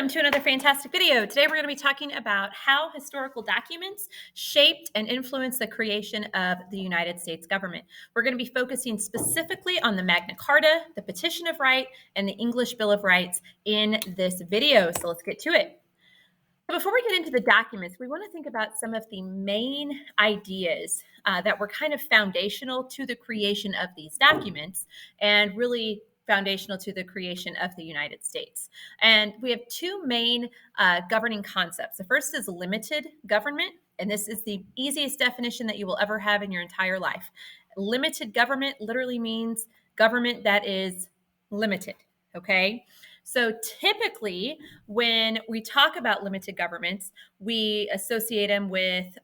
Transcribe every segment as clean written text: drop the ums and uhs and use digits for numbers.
Welcome to another fantastic video. Today we're going to be talking about how historical documents shaped and influenced the creation of the United States government. We're going to be focusing specifically on the Magna Carta, the Petition of Right, and the English Bill of Rights in this video. So let's get to it. Before we get into the documents, we want to think about some of the main ideas that were kind of foundational to the creation of these documents and really foundational to the creation of the United States. And we have two main governing concepts. The first is limited government, and this is the easiest definition that you will ever have in your entire life. Limited government literally means government that is limited, okay? So typically, when we talk about limited governments, we associate them with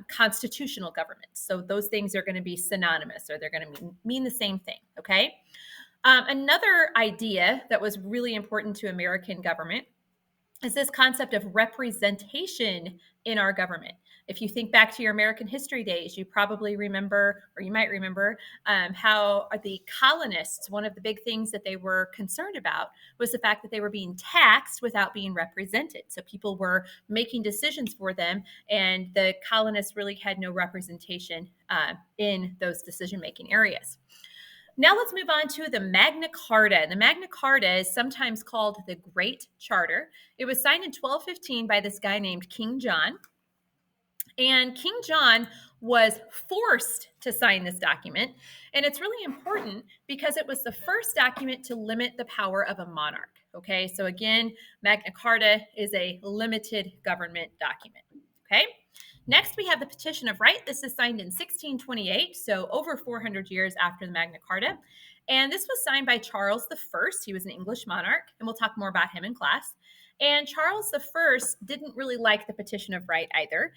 constitutional governments. So those things are going to be synonymous, or they're going to mean the same thing, okay? Another idea that was really important to American government is this concept of representation in our government. If you think back to your American history days, you probably remember, or you might remember, how the colonists, one of the big things that they were concerned about was the fact that they were being taxed without being represented. So people were making decisions for them, and the colonists really had no representation in those decision-making areas. Now let's move on to the Magna Carta. The Magna Carta is sometimes called the Great Charter. It was signed in 1215 by this guy named King John. And King John was forced to sign this document. And it's really important because it was the first document to limit the power of a monarch. Okay, so again, Magna Carta is a limited government document. Okay. Next, we have the Petition of Right. This is signed in 1628, so over 400 years after the Magna Carta. And this was signed by Charles I. He was an English monarch, and we'll talk more about him in class. And Charles I didn't really like the Petition of Right either.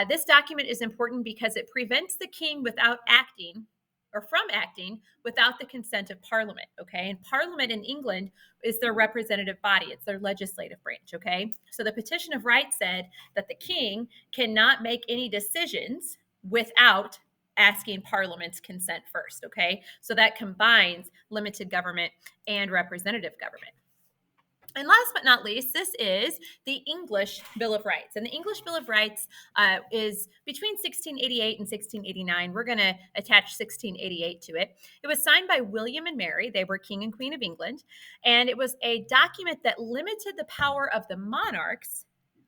This document is important because it prevents the king from acting without the consent of Parliament, okay? And Parliament in England is their representative body. It's their legislative branch, okay? So the Petition of Right said that the king cannot make any decisions without asking Parliament's consent first, okay? So that combines limited government and representative government. And last but not least, this is the English Bill of Rights. And the English Bill of Rights is between 1688 and 1689. We're going to attach 1688 to it. It was signed by William and Mary. They were King and Queen of England. And it was a document that limited the power of the monarchs,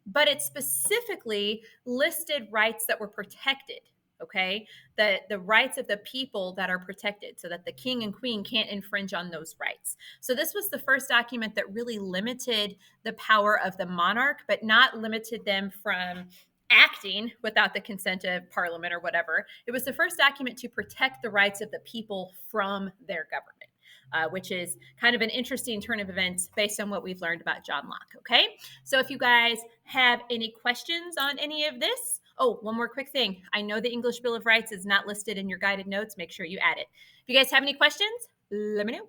but it specifically listed rights that were protected. Okay, the rights of the people that are protected, so that the king and queen can't infringe on those rights. So this was the first document that really limited the power of the monarch, but not limited them from acting without the consent of Parliament or whatever. It was the first document to protect the rights of the people from their government. Which is kind of an interesting turn of events based on what we've learned about John Locke, okay? So if you guys have any questions on any of this, oh, one more quick thing. I know the English Bill of Rights is not listed in your guided notes. Make sure you add it. If you guys have any questions, let me know.